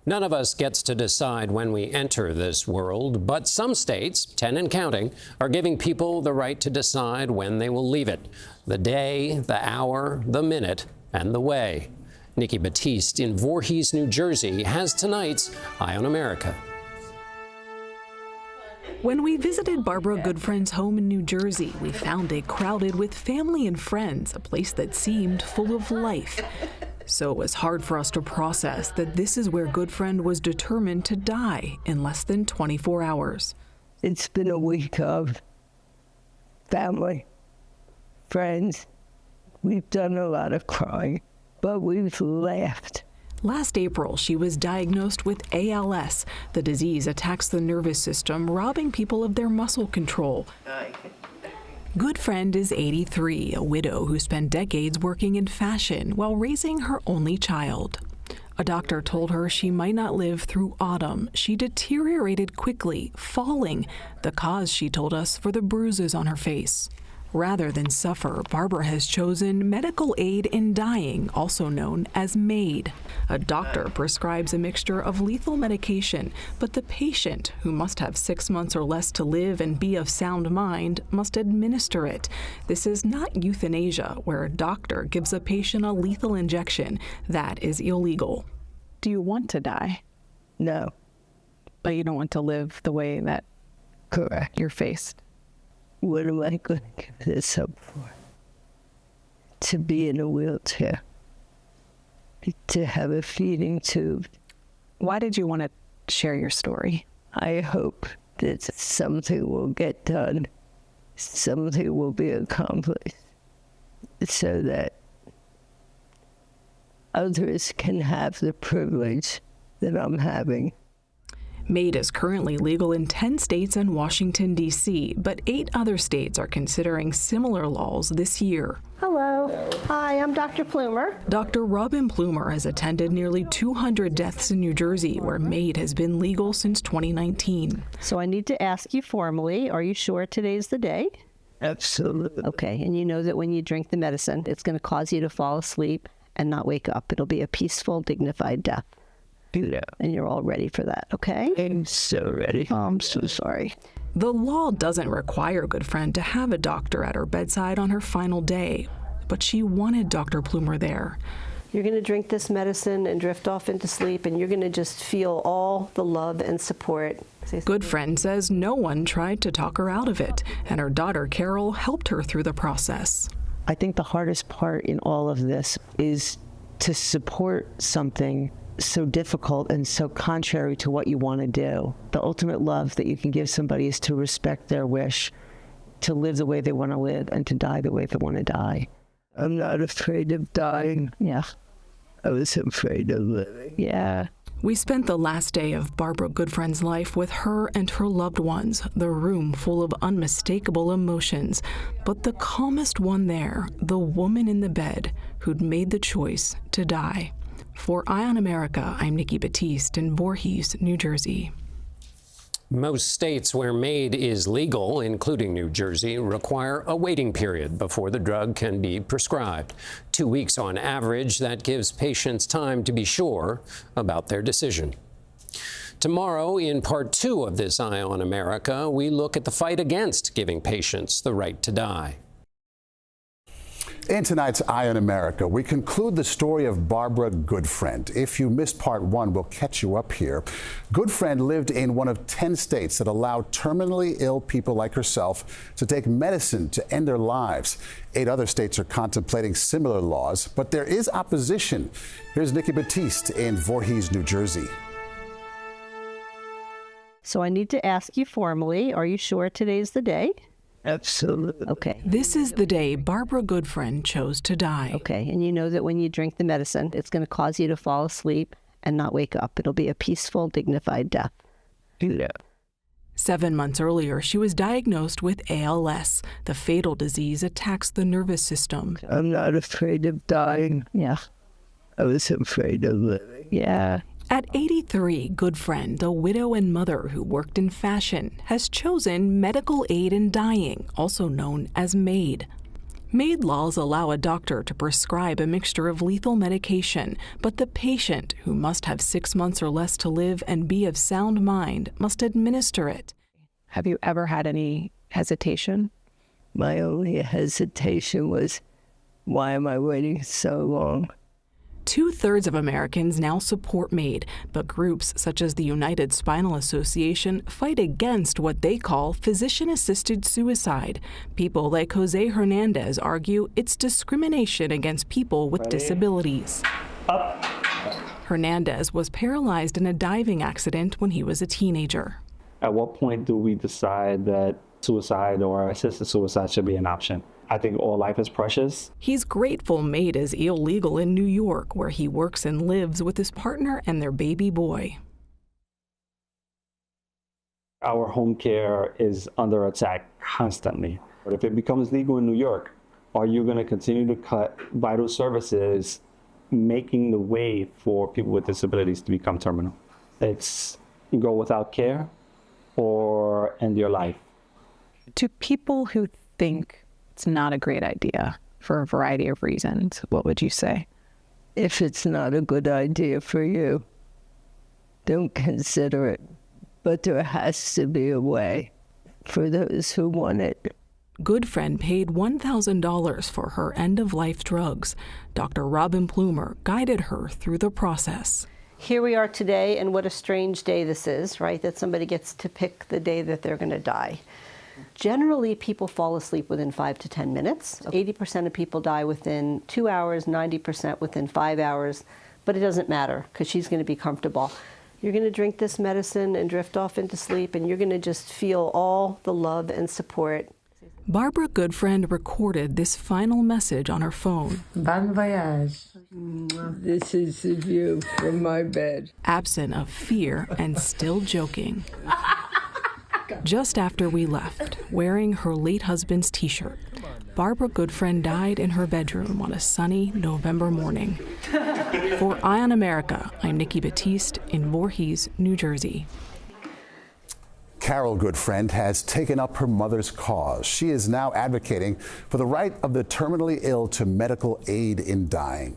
None of us gets to decide when we enter this world, but some states, 10 and counting, are giving people the right to decide when they will leave it. The day, the hour, the minute, and the way. Nikki Batiste in Voorhees, New Jersey, has tonight's Eye on America. When we visited Barbara Goodfriend's home in New Jersey, we found it crowded with family and friends, a place that seemed full of life. So it was hard for us to process that this is where Goodfriend was determined to die in less than 24 hours. It's been a week of family, friends. We've done a lot of crying, but we've laughed. Last April, she was diagnosed with ALS. The disease attacks the nervous system, robbing people of their muscle control. Goodfriend is 83, a widow who spent decades working in fashion while raising her only child. A doctor told her she might not live through autumn. She deteriorated quickly, falling, the cause, she told us, for the bruises on her face. Rather than suffer, Barbara has chosen medical aid in dying, also known as MAID. A doctor prescribes a mixture of lethal medication, but the patient, who must have 6 months or less to live and be of sound mind, must administer it. This is not euthanasia, where a doctor gives a patient a lethal injection. That is illegal. Do you want to die? No. But you don't want to live the way that Correct. you're faced? What am I going to give this up for? To be in a wheelchair, to have a feeding tube. Why did you want to share your story? I hope that something will get done, something will be accomplished, so that others can have the privilege that I'm having. MAID is currently legal in 10 states and Washington, D.C., but 8 other states are considering similar laws this year. Hello. Hi, I'm Dr. Plumer. Dr. Robin Plumer has attended nearly 200 deaths in New Jersey, where MAID has been legal since 2019. So I need to ask you formally, are you sure today's the day? Absolutely. Okay, and you know that when you drink the medicine, it's going to cause you to fall asleep and not wake up. It'll be a peaceful, dignified death. Yeah. And you're all ready for that, okay? I'm so ready. Oh, I'm so sorry. The law doesn't require Goodfriend to have a doctor at her bedside on her final day, but she wanted Dr. Plumer there. You're going to drink this medicine and drift off into sleep, and you're going to just feel all the love and support. Goodfriend says no one tried to talk her out of it, and her daughter Carol helped her through the process. I think the hardest part in all of this is to support something so difficult and so contrary to what you want to do. The ultimate love that you can give somebody is to respect their wish, to live the way they want to live, and to die the way they want to die. I'm not afraid of dying. Yeah. I was afraid of living. Yeah. We spent the last day of Barbara Goodfriend's life with her and her loved ones, the room full of unmistakable emotions. But the calmest one there, the woman in the bed who'd made the choice to die. For Eye on America, I'm Nikki Batiste in Voorhees, New Jersey. Most states where MAID is legal, including New Jersey, require a waiting period before the drug can be prescribed. 2 weeks on average. That gives patients time to be sure about their decision. Tomorrow, in part 2 of this Eye on America, we look at the fight against giving patients the right to die. In tonight's Eye on America, we conclude the story of Barbara Goodfriend. If you missed part 1, we'll catch you up here. Goodfriend lived in one of 10 states that allow terminally ill people like herself to take medicine to end their lives. 8 other states are contemplating similar laws, but there is opposition. Here's Nikki Batiste in Voorhees, New Jersey. So I need to ask you formally, are you sure today's the day? Absolutely. Okay. This is the day Barbara Goodfriend chose to die. Okay, and you know that when you drink the medicine, it's going to cause you to fall asleep and not wake up. It'll be a peaceful, dignified death. Yeah. 7 months earlier, she was diagnosed with ALS. The fatal disease attacks the nervous system. I'm not afraid of dying. Yeah. I was afraid of living. Yeah. At 83, Goodfriend, a widow and mother who worked in fashion, has chosen medical aid in dying, also known as MAID. MAID laws allow a doctor to prescribe a mixture of lethal medication, but the patient, who must have 6 months or less to live and be of sound mind, must administer it. Have you ever had any hesitation? My only hesitation was, why am I waiting so long? 2/3 of Americans now support MAID, but groups such as the United Spinal Association fight against what they call physician-assisted suicide. People like Jose Hernandez argue it's discrimination against people with disabilities. Up. Hernandez was paralyzed in a diving accident when he was a teenager. At what point do we decide that suicide or assisted suicide should be an option? I think all life is precious. He's grateful MAID is illegal in New York, where he works and lives with his partner and their baby boy. Our home care is under attack constantly. But if it becomes legal in New York, are you going to continue to cut vital services, making the way for people with disabilities to become terminal? It's go without care or end your life. To people who think it's not a great idea for a variety of reasons, what would you say? If it's not a good idea for you, don't consider it. But there has to be a way for those who want it. Goodfriend paid $1,000 for her end-of-life drugs. Dr. Robin Plumer guided her through the process. Here we are today, and what a strange day this is, right? That somebody gets to pick the day that they're going to die. Generally, people fall asleep within 5 to 10 minutes. 80% of people die within 2 hours, 90% within 5 hours, but it doesn't matter because she's going to be comfortable. You're going to drink this medicine and drift off into sleep, and you're going to just feel all the love and support. Barbara Goodfriend recorded this final message on her phone. Bon voyage. This is the view from my bed. Absent of fear and still joking. Just after we left, wearing her late husband's T-shirt, Barbara Goodfriend died in her bedroom on a sunny November morning. For Eye on America, I'm Nikki Batiste in Voorhees, New Jersey. Carol Goodfriend has taken up her mother's cause. She is now advocating for the right of the terminally ill to medical aid in dying.